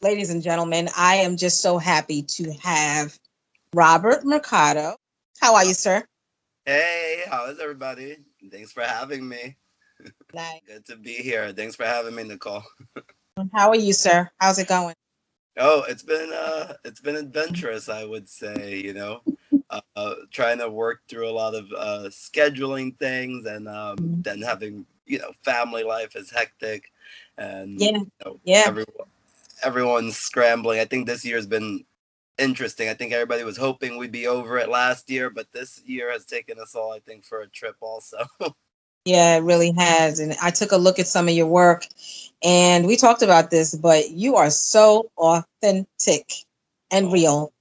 Ladies and gentlemen, I am just so happy to have Robert Mercado. How are you, sir? Hey, how is everybody? Thanks for having me. Nice. Good to be here. Thanks for having me, Nicole. How are you, sir? How's it going? Oh, it's been adventurous, I would say, trying to work through a lot of scheduling things and Mhm. then having, family life is hectic and Yeah, yeah, everyone's scrambling. I think this year's been interesting. I think everybody was hoping we'd be over it last year, but this year has taken us all, I think, for a trip also. yeah, it really has. And I took a look at some of your work and we talked about this, but you are so authentic and Oh, real.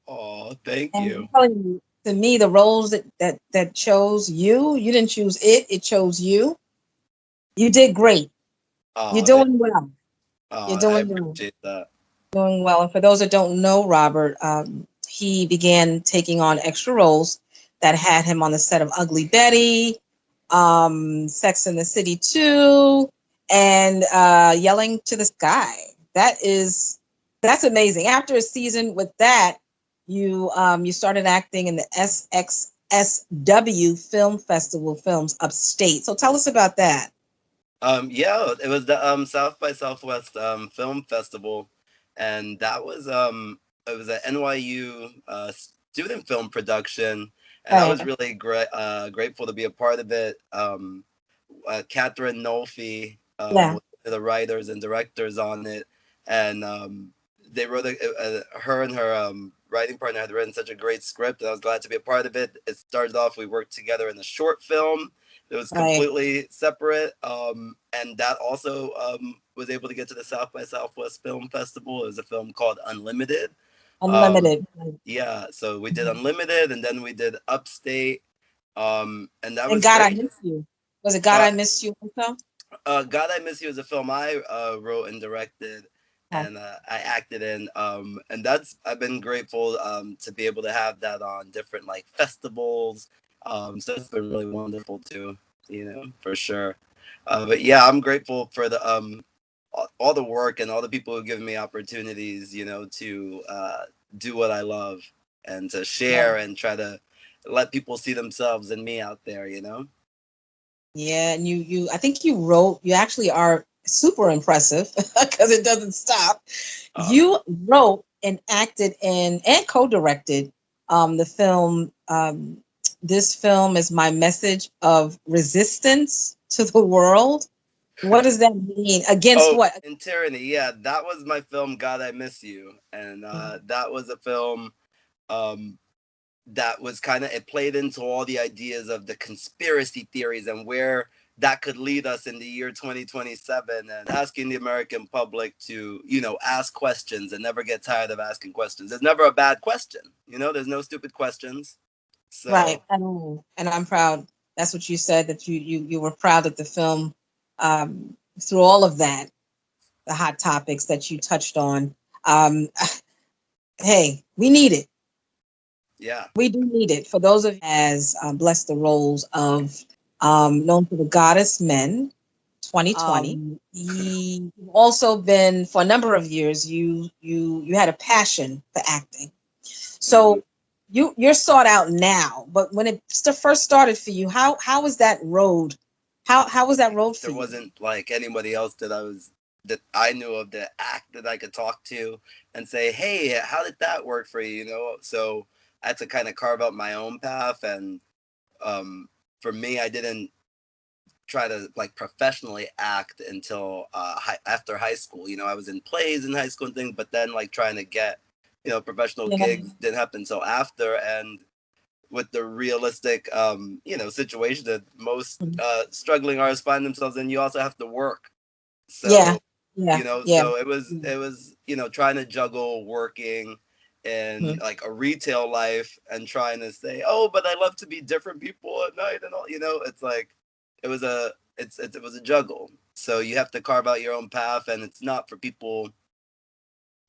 oh, thank And you. I'm telling you, to me, the roles that chose you, you didn't choose it, it chose you. You did great. You're Oh, doing well. You're I doing well. appreciate that. Doing well. And for those that don't know Robert, he began taking on extra roles that had him on the set of Ugly Betty, Sex in the City 2, and Yelling to the Sky. That's amazing. After a season with that, you started acting in the SXSW Film Festival films upstate. So tell us about that. Yeah, it was the South by Southwest Film Festival, and that was it was an NYU student film production, and I was Right. really grateful to be a part of it. Catherine Nolfi Yeah. was one of the writers and directors on it, and they wrote her and her writing partner had written such a great script, and I was glad to be a part of it. It started off, we worked together in a short film. It was Right. completely separate, and that also was able to get to the South by Southwest Film Festival. It was a film called Unlimited. Um, Unlimited. yeah, so we did Unlimited, and then we did Upstate, and that And was God, I great. Miss You. Was it God, Uh, I Miss You also? God, I Miss You is a film I wrote and directed, Okay. and I acted in. And that's I've been grateful to be able to have that on different like festivals. So it's been really wonderful too, for sure. But yeah, I'm grateful for the all the work and all the people who give me opportunities, to do what I love and to Right. share and try to let people see themselves and me out there. Yeah, and I think you actually are super impressive because it doesn't stop. Uh, You wrote and acted in and co-directed the film. This film is my message of resistance to the world. What does that mean? Against Oh, what? and Tyranny, yeah, that was my film. God, I Miss You, and that was a film um, that was kind of it played into all the ideas of the conspiracy theories and where that could lead us in the year 2027, and asking the American public to ask questions and never get tired of asking questions. There's never a bad question. There's no stupid questions. Right. So And I'm proud. That's what you said, that you were proud that the film, through all of that, the hot topics that you touched on. Um, hey, we need it. yeah. We do need it. For those of you as blessed the roles of known for the Goddess Men, 2020. You've also been for a number of years. You had a passion for acting. Hmm. So you're sought out now. But when it first started for you, how was that road? How was that road for There you? wasn't like anybody else that I knew of that act that I could talk to and say, "Hey, how did that work for you?" So I had to kind of carve out my own path, and um, for me, I didn't try to like professionally act until after high school. I was in plays in high school and things, but then like trying to get professional Yeah. gigs didn't happen until after, and with the realistic situation that most struggling artists find themselves in, you also have to work. Yeah. So Yeah. Yeah. so it was trying to juggle working in Mhm. like a retail life and trying to say, oh, but I love to be different people at night and all. It's like it was a it was a juggle. So you have to carve out your own path, and it's not for people.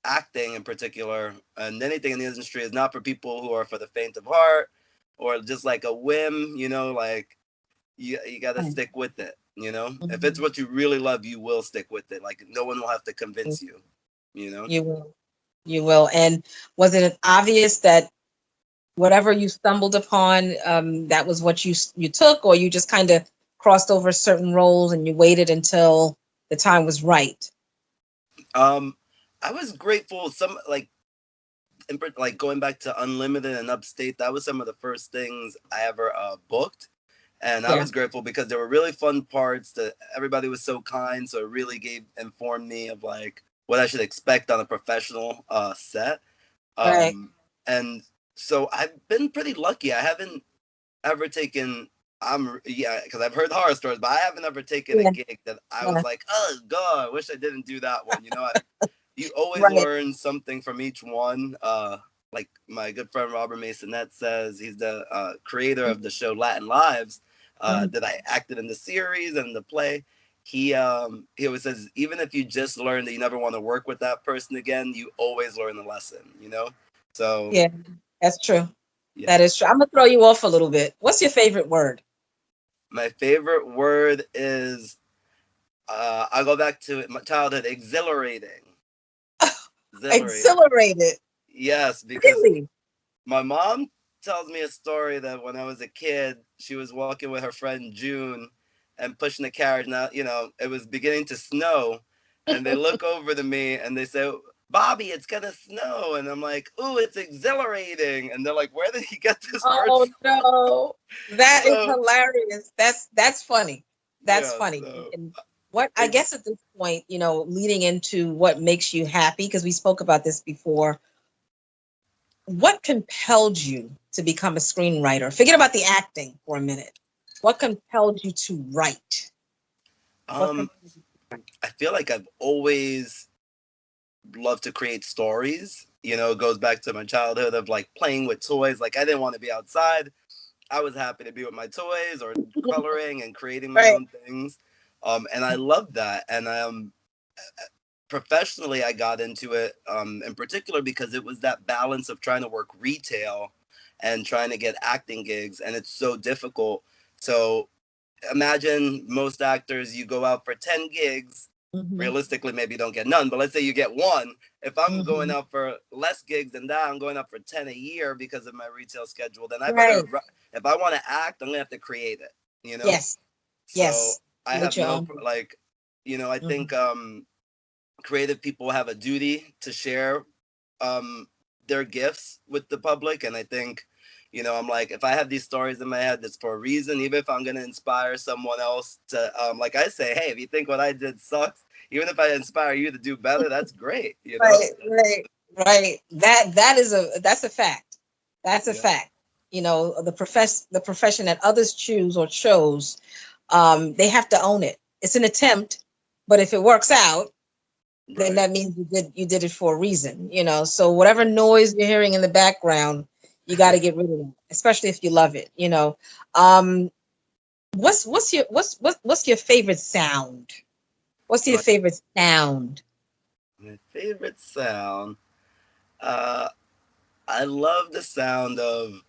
Acting in particular and anything in the industry is not for people who are for the faint of heart or just like a whim, like you got to Right. stick with it. You know, if it's Mhm. what you really love, you will stick with it. Like no one will have to convince you. You know. You will. You will. And was it obvious that whatever you stumbled upon, that was what you took, or you just kind of crossed over certain roles and you waited until the time was right? Um, I was grateful. Like going back to Unlimited and Upstate, that was some of the first things I ever booked, and I Yeah. was grateful because there were really fun parts. That everybody was so kind, so it really informed me of like what I should expect on a professional set. Right. And so I've been pretty lucky. I haven't ever taken. Yeah, because I've heard horror stories, but I haven't ever taken a Yeah. gig that I was Yeah. like, oh God, I wish I didn't do that one. You know, you always Right. learn something from each one. Like my good friend Robert Masonette says, he's the creator of the show Latin Lives Mhm. that I acted in the series and the play. He always says, even if you just learn that you never want to work with that person again, you always learn the lesson. You know, so Yeah, that's true. yeah. That is true. I'm gonna throw you off a little bit. What's your favorite word? My favorite word is I go back to my childhood, exhilarating. Exhilarating. Exhilarated. Yes, because Really? my mom tells me a story that when I was a kid, she was walking with her friend June and pushing a carriage. Now, you know, it was beginning to snow, and they look over to me and they say, Bobby, it's gonna snow. And I'm like, ooh, it's exhilarating. And they're like, where did he get this word Oh from? no, that is So, hilarious. That's funny. That's yeah, funny. so, And what I ex- guess at this point, leading into what makes you happy, because we spoke about this before. What compelled you to become a screenwriter? Forget about the acting for a minute. What compelled you to write? What um, compelled you to write? I feel like I've always loved to create stories. You know, it goes back to my childhood of like playing with toys. Like I didn't want to be outside. I was happy to be with my toys or coloring and creating my Right. own things. And I loved that. And professionally, I got into it in particular because it was that balance of trying to work retail and trying to get acting gigs. And it's so difficult. So imagine most actors, you go out for 10 gigs. Hmm. Realistically, maybe you don't get none, but let's say you get one. If I'm going Hmm. out for less gigs than that, I'm going out for 10 a year because of my retail schedule, then I better, Right. if I want to act, I'm going to have to create it, you know? Yes. So Yes. I With have your no, own. like, I think Mhm. creative people have a duty to share um, their gifts with the public. And I think, I'm like, if I have these stories in my head, it's for a reason. Even if I'm going to inspire someone else to, like I say, hey, if you think what I did sucks, even if I inspire you to do better, that's great, you know? Right, right, right. That's a fact. That's a Yeah, fact. The profession that others choose or chose, they have to own it. It's an attempt, but if it works out, then right. that means you did it for a reason. So whatever noise you're hearing in the background, you got to get rid of it, especially if you love it. Um, what's your favorite sound? What's your My, favorite sound? my favorite sound, uh, I love the sound of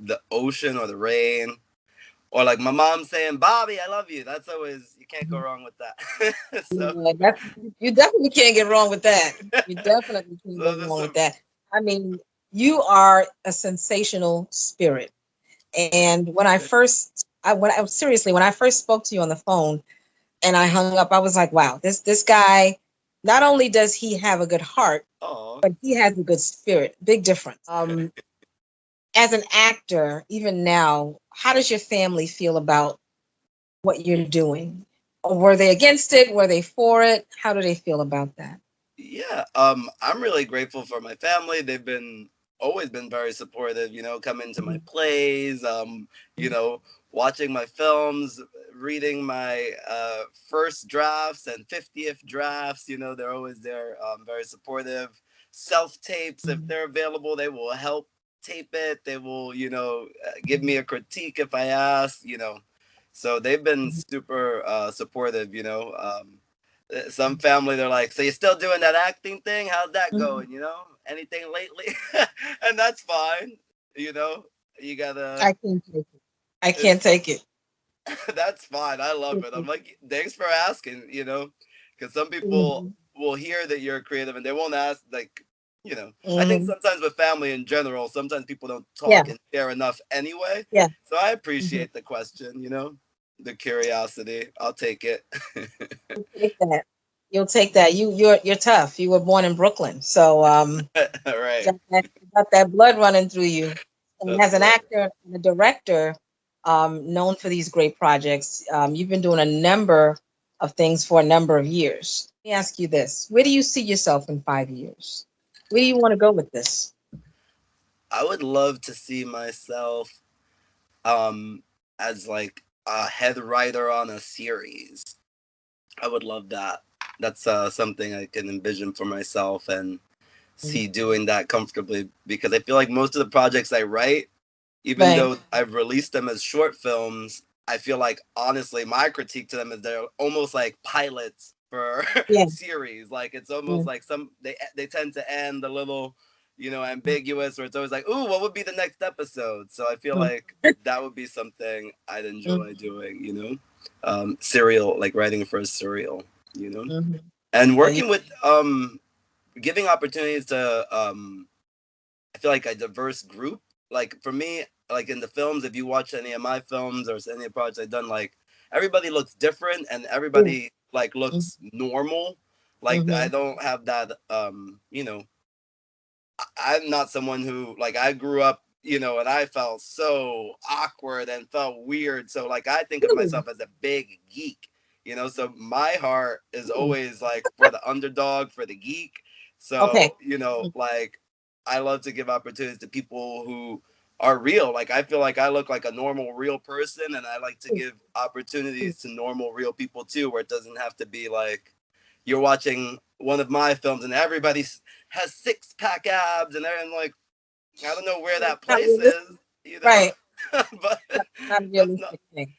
the ocean or the rain. Or like my mom saying, Bobby, I love you. That's always, you can't go wrong with that. So, Yeah, you definitely can't get wrong with that. You definitely can't go so there's wrong with some, that. I mean, you are a sensational spirit. And when I first spoke to you on the phone and I hung up, I was like, wow, this guy, not only does he have a good heart, oh, but he has a good spirit. Big difference. As an actor, even now, how does your family feel about what you're doing? Or were they against it? Were they for it? How do they feel about that? yeah. I'm really grateful for my family. They've been always been very supportive, coming to my Mhm. plays, watching my films, reading my first drafts and 50th drafts. They're always there, very supportive. Self tapes, if they're available, they will help tape it. They will, give me a critique if I ask, So they've been super supportive, some family, they're like, so you're still doing that acting thing? How's that Mhm. going? Anything lately? And that's fine. You know, you gotta, I can't take it. I can't it's, take it. That's fine. I love it. I'm like, thanks for asking, because some people Mhm. will hear that you're creative and they won't ask, like, I think Mhm. sometimes with family in general, sometimes people don't Yeah, talk and share enough anyway. yeah. So I Mhm. appreciate the question, the curiosity. I'll take it. Take that. You'll take that. You're tough. You were born in Brooklyn, so All right. you got that blood running through you. And That's as an right. actor and a director, known for these great projects, you've been doing a number of things for a number of years. Let me ask you this: where do you see yourself in 5 years? Where do you want to go with this? I would love to see myself um as like a head writer on a series. I would love that. That's something I can envision for myself and see doing that comfortably, because I feel like most of the projects I write, even Right. though I've released them as short films, I feel like honestly my critique to them is they're almost like pilots for Yeah. series. Like it's almost Yeah. like they tend to end a little, ambiguous, or it's always like, ooh, what would be the next episode? So I feel like that would be something I'd enjoy doing, serial, like writing for a serial, Mm-hmm. and Yeah. You, working with giving opportunities to I feel like a diverse group. Like for me, like in the films, if you watch any of my films or any of the projects I've done, like everybody looks different and yeah. everybody like looks normal. Like I Mm-hmm. don't have that I'm not someone who, like, I grew up, and I felt so awkward and felt weird. So like I think of Really? myself as a big geek, so my heart is Really? always like for the underdog, for the geek. Okay. So, like I love to give opportunities to people who are real. Like I feel like I look like a normal real person, and I like to give opportunities to normal real people too, where it doesn't have to be like you're watching one of my films and everybody has six pack abs, and I'm like, I don't know where that Not place realistic. is, Right. but Not a that's not, realistic thing.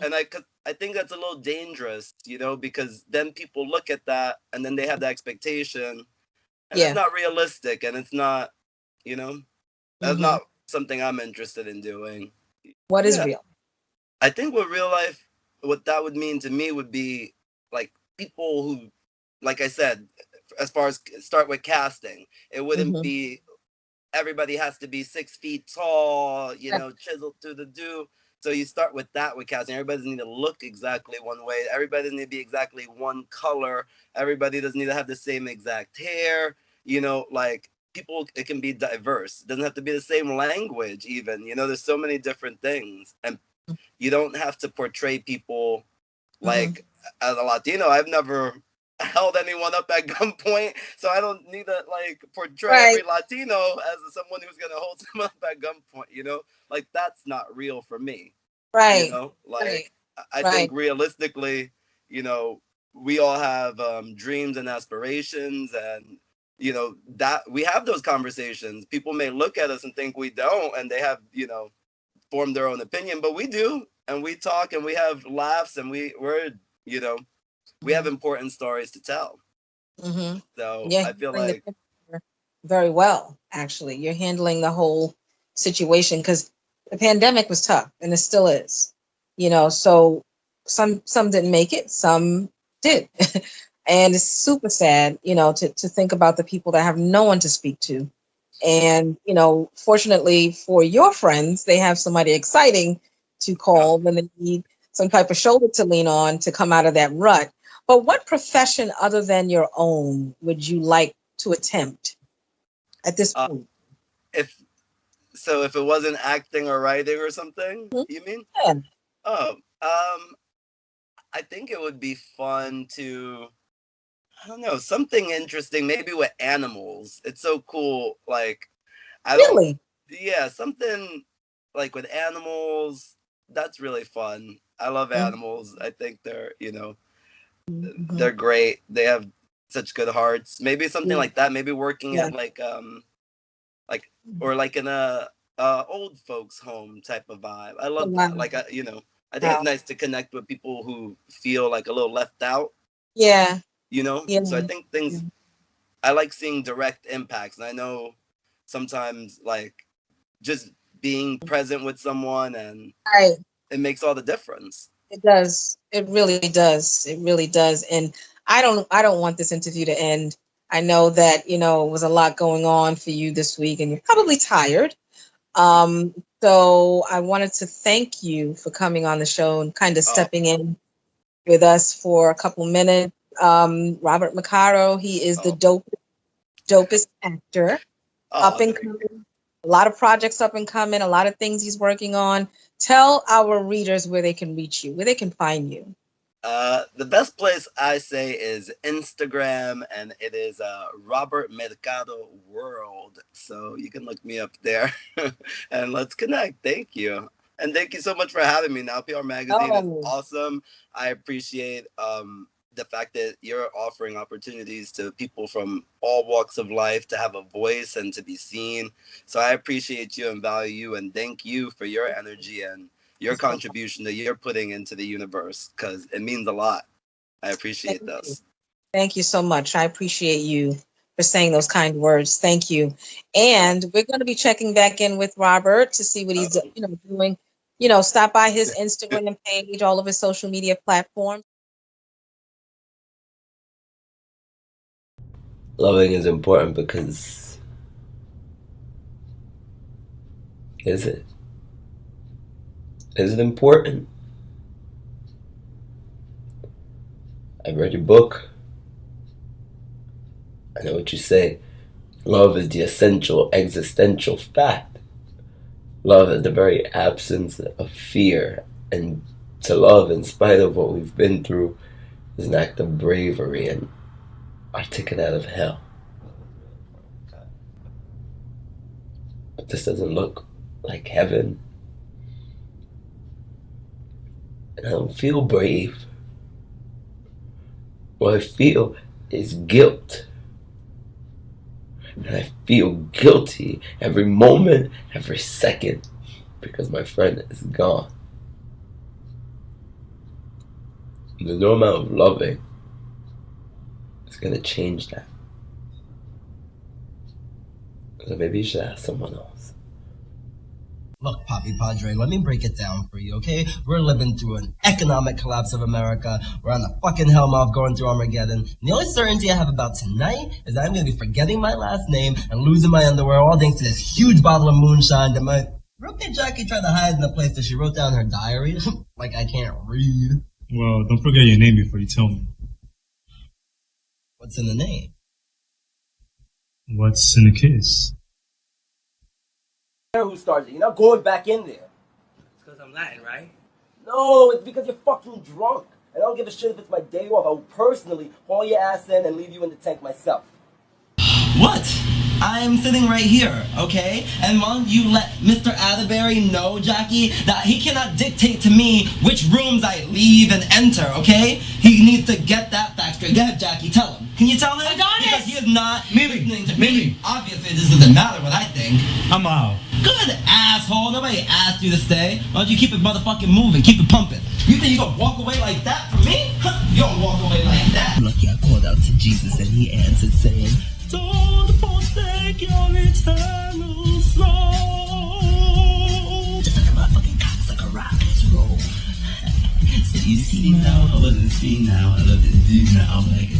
and I think that's a little dangerous, because then people look at that and then they have the expectation, and it's Yeah. not realistic, and it's not, you know, that's Hmm. not something I'm interested in doing. What is Yeah, real? I think what real life, what that would mean to me would be like people who, like I said, as far as start with casting, it wouldn't Hmm. be everybody has to be 6 feet tall, Right. chiseled through the do. So you start with that with casting. Everybody doesn't need to look exactly one way. Everybody doesn't need to be exactly one color. Everybody doesn't need to have the same exact hair. Like people, it can be diverse. It doesn't have to be the same language, even. There's so many different things. And you don't have to portray people Hmm. like as a Latino. I've never held anyone up at gunpoint, so I don't need to like portray Right. every Latino as someone who's gonna hold someone up at gunpoint. Like that's not real for me. Right. Right. Like I think Right. realistically, you know, we all have dreams and aspirations, and that we have those conversations. People may look at us and think we don't, and they have form their own opinion, but we do, and we talk, and we have laughs, and you know we have Hmm. important stories to tell. Hmm. So Yeah, I feel handling the like picture very well. Actually, you're handling the whole situation because the pandemic was tough, and it still is. So some didn't make it, some did, and it's super sad. To think about the people that have no one to speak to. And, fortunately for your friends, they have somebody exciting to uh, call when they need some type of shoulder to lean on to come out of that rut. But what profession other than your own would you like to attempt at this uh, point? if if it wasn't acting or writing or something, Mhm. you mean? Yeah. Oh, I think it would be fun to, I don't know, something interesting, maybe with animals. It's so cool. Like I don't, Really? yeah, something like with animals. That's really fun. I love animals. I think Mm-hmm. they're great. They have such good hearts. Maybe something Yeah. like that. Maybe working Yeah. at like or like in a old folks home type of vibe. I Oh, love wow. that. Like I think it's Wow. nice to connect with people who feel like a little left out. Yeah. Yeah. So I think Yeah. things, I like seeing direct impacts, and I know sometimes like just being present with someone and Right. it makes all the difference. It does. It really does. It really does. And I don't want this interview to end. I know that, it was a lot going on for you this week and you're probably tired. Um, so I wanted to thank you for coming on the show and kind of Oh, stepping in with us for a couple minutes. Robert Mercado, he is the oh, dopest actor, up oh, and coming. A lot of projects up and coming, a lot of things he's working on. Tell our readers where they can reach you, where they can find you. the best place I say is Instagram, and it is Robert Mercado World. So you can look me up there, and let's connect. Thank you, and thank you so much for having me. Now, PR Magazine is Oh, awesome. I appreciate the fact that you're offering opportunities to people from all walks of life to have a voice and to be seen. So I appreciate you and value you, and thank you for your energy and your contribution that you're putting into the universe, because it means a lot. I thank appreciate you. this. Thank you so much. I appreciate you for saying those kind words. Thank you. Yeah. And we're going to be checking back in with Robert to see what he's, Uh-oh. doing. Stop by his Instagram page, all of his social media platforms. Loving is important because, is it? Is it important? I read your book. I know what you say. Love is the essential existential fact. Love is the very absence of fear. And to love in spite of what we've been through is an act of bravery and our ticket out of hell. But this doesn't look like heaven. And I don't feel brave. What I feel is guilt. And I feel guilty every moment, every second, because my friend is gone. There's no amount of loving is going to change that. So maybe you should ask someone else. Look, Poppy Padre, let me break it down for you, okay? We're living through an economic collapse of America. We're on the fucking hellmouth going through Armageddon. And the only certainty I have about tonight is that I'm going to be forgetting my last name and losing my underwear, all thanks to this huge bottle of moonshine that my roommate Jackie tried to hide in the place that she wrote down her diary. Like I can't read. Well, don't forget your name before you tell me. What's in the name? What's in a kiss? Who started it? You're not going back in there. It's because I'm Latin, right? No, it's because you're fucking drunk. And I don't give a shit if it's my day off. I will personally haul your ass in and leave you in the tank myself. What? I'm sitting right here, okay? And why don't you let Mr. Atterbury know, Jackie, that he cannot dictate to me which rooms I leave and enter, okay? He needs to get that fact straight. Go ahead, Jackie, tell him. Can you tell him? Adonis! Because he is not Mimi, listening to Mimi. me. Obviously, this doesn't matter what I think. I'm out. Good, asshole. Nobody asked you to stay. Why don't you keep it motherfucking moving? Keep it pumping. You think you gonna walk away like that from me? You don't walk away like that. Lucky I called out to Jesus and he answered saying, Don't forsake your eternal soul. just like a motherfucking cocksucker rock and roll. So you see now, I love to see now, I love to do now, like